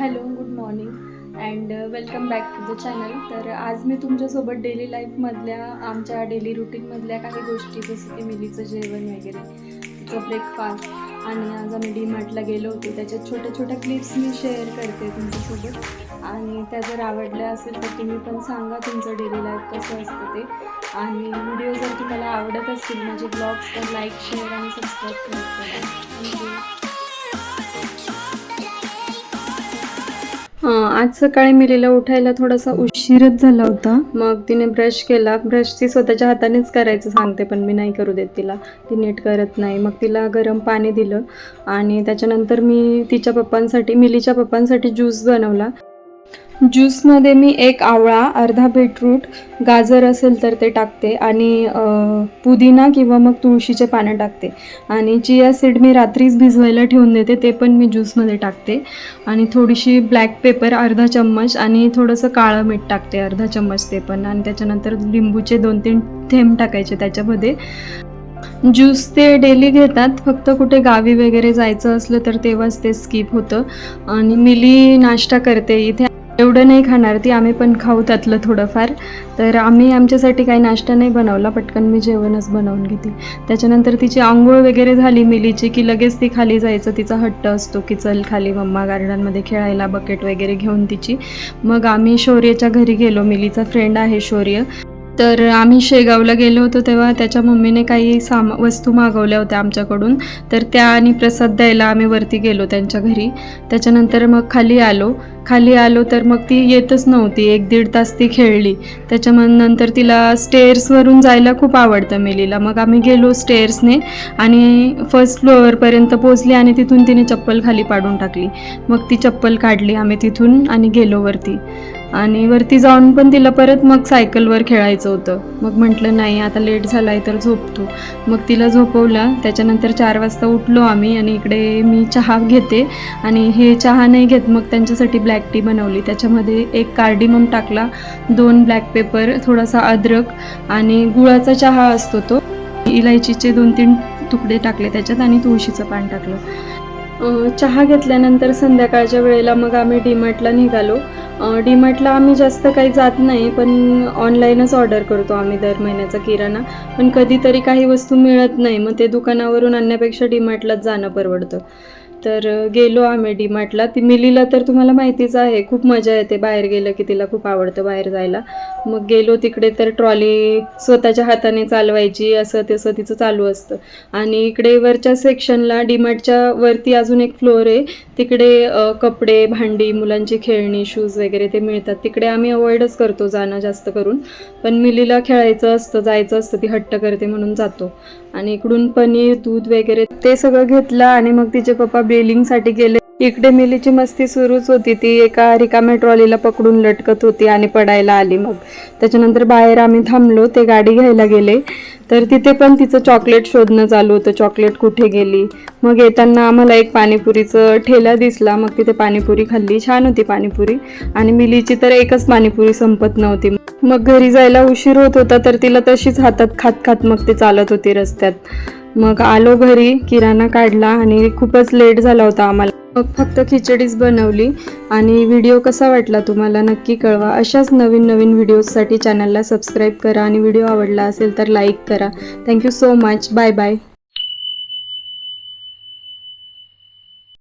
Hello, good morning and welcome back to the channel. तर आज मी तुमच्यासोबत डेली लाईफमधल्या आमच्या डेली रुटीनमधल्या काही गोष्टी, जसं की मिलीचं जेवण वगैरे, तिचं ब्रेकफास्ट, आणि आज आम्ही डीमार्टला गेलो होतो त्याच्या छोट्या छोट्या क्लिप्स मी शेअर करते तुमच्यासोबत. आणि त्या जर आवडल्या असेल तर तुम्ही पण सांगा तुमचं डेली लाईफ कसं असतं ते. आणि व्हिडिओ जर तुम्हाला आवडत असतील माझे ब्लॉग्स, तर लाईक, शेअर आणि सबस्क्राईब करायचं. थँक्यू. आज सकाळी मिलीला उठायला थोडासा उशीरच झाला होता. मग तिने ब्रश केला. ब्रश ती स्वतःच्या हातानेच करायचं सांगते, पण मी नाही करू देत तिला, ती नीट करत नाही. मग तिला गरम पाणी दिलं आणि त्याच्यानंतर मी तिच्या पप्पांसाठी, मिलीच्या पप्पांसाठी ज्यूस बनवला. ज्यूसमध्ये मी एक आवळा, अर्धा बीटरूट, गाजर असेल तर ते टाकते, आणि पुदिना किंवा मग तुळशीचे पानं टाकते, आणि चिया सीड मी रात्रीच भिजवायला ठेवून देते, ते पण मी ज्यूसमध्ये टाकते. आणि थोडीशी ब्लॅक पेपर अर्धा चम्मच आणि थोडंसं काळं मीठ टाकते अर्धा चम्मच ते पण. आणि त्याच्यानंतर लिंबूचे 2-3 थेंब टाकायचे त्याच्यामध्ये. ज्यूस ते डेली घेतात, फक्त कुठे गावी वगैरे जायचं असलं तर तेव्हाच ते स्किप होतं. आणि मिली नाश्ता करते इथे. एवढं नाही खाणार ती, आम्ही पण खाऊ त्यातलं थोडंफार. तर आम्ही आमच्यासाठी काही नाश्ता नाही बनवला, पटकन मी जेवणच बनवून घेते. त्याच्यानंतर तिची आंघोळ वगैरे झाली मिलीची की लगेच ती खाली जायचं, तिचा हट्ट असतो की चल खाली मम्मा गार्डनमध्ये खेळायला, बकेट वगैरे घेऊन तिची. मग आम्ही शौर्यच्या घरी गेलो, मिलीचा फ्रेंड आहे शौर्य. तर आम्ही शेगावला गेलो होतो तेव्हा त्याच्या मम्मीने काही वस्तू मागवल्या होत्या आमच्याकडून, तर त्या आणि प्रसाद द्यायला आम्ही वरती गेलो त्यांच्या घरी. त्याच्यानंतर मग खाली आलो तर मग ती येतच नव्हती. 1-1.5 तास ती खेळली. त्याच्यानंतर तिला स्टेअर्सवरून जायला खूप आवडतं मिलीला. मग आम्ही गेलो स्टेअर्सने आणि फर्स्ट फ्लोअरपर्यंत पोचली, आणि तिथून तिने चप्पल खाली पाडून टाकली. मग ती चप्पल काढली आम्ही तिथून आणि गेलो वरती. आणि वरती जाऊन पण तिला परत मग सायकलवर खेळायचं होतं. मग म्हटलं नाही, आता लेट झाला आहे तर झोपतो. मग तिला झोपवला. त्याच्यानंतर 4 वाजता उठलो आम्ही, आणि इकडे मी चहा घेते, आणि हे चहा नाही घेत, मग त्यांच्यासाठी ब्लॅक टी बनवली. त्याच्यामध्ये 1 कार्डिमम टाकला, 2 ब्लॅक पेपर, थोडासा अद्रक, आणि गुळाचा चहा असतो तो, इलायचीचे 2-3 तुकडे टाकले त्याच्यात, आणि तुळशीचं पान टाकलं. चहा घेतल्यानंतर संध्याकाळच्या वेळेला मग आम्ही डीमार्टला निघालो. डीमार्टला आम्ही जास्त काही जात नाही, पण ऑनलाईनच ऑर्डर करतो आम्ही दर महिन्याचा किराणा. पण कधीतरी काही वस्तू मिळत नाही, मग ते दुकानावरून आणण्यापेक्षा डीमार्टलाच जाणं परवडतं. तर गेलो आम्ही डीमार्टला. ती मिलीला तर तुम्हाला माहितीच आहे, खूप मजा येते बाहेर गेलं की, तिला खूप आवडतं बाहेर जायला. मग गेलो तिकडे तर ट्रॉली स्वतःच्या हाताने चालवायची, असं तसं तिचं चालू असतं. आणि इकडे वरच्या सेक्शनला, डीमार्टच्या वरती अजून एक फ्लोअर आहे, तिकडे कपडे, भांडी, मुलांची खेळणी, शूज वगैरे ते मिळतात. तिकडे आम्ही अवॉइडच करतो जाणं जास्त करून, पण मिलीला खेळायचं असतं, जायचं असतं, ती हट्ट करते म्हणून जातो. आणि इकडून पनीर, दूध वगैरे ते सगळं घेतलं, आणि मग तिचे पप्पा बेलिंगसाठी गेले. इकडे मिलीची मस्ती सुरूच होती, ती एका रिकाम्या ट्रॉलीला पकडून लटकत होती आणि पडायला आली. मग त्याच्यानंतर बाहेर आम्ही थांबलो, ते गाडी घ्यायला गेले, तर तिथे पण तिचं चॉकलेट शोधणं चालू होतं, चॉकलेट कुठे गेली. मग येताना आम्हाला एक पाणीपुरीचं ठेला दिसला, मग तिथे पाणीपुरी खाल्ली, छान होती पाणीपुरी. आणि मिलीची तर एकच पाणीपुरी संपत नव्हती. मग घरी जायला उशीर होत होता, तर तिला तशीच हातात खात खात मग ती चालत होती रस्त्यात. मग आलो घरी, किराणा काढला, आणि खूपच लेट झाला होता आम्हाला. मग फक्त खिचडीच बनवली. आणि व्हिडिओ कसा वाटला तुम्हाला नक्की कळवा. अशाच नवीन नवीन व्हिडिओजसाठी चॅनलला सबस्क्राईब करा, आणि व्हिडिओ आवडला असेल तर लाईक करा. Thank you so much. Bye bye.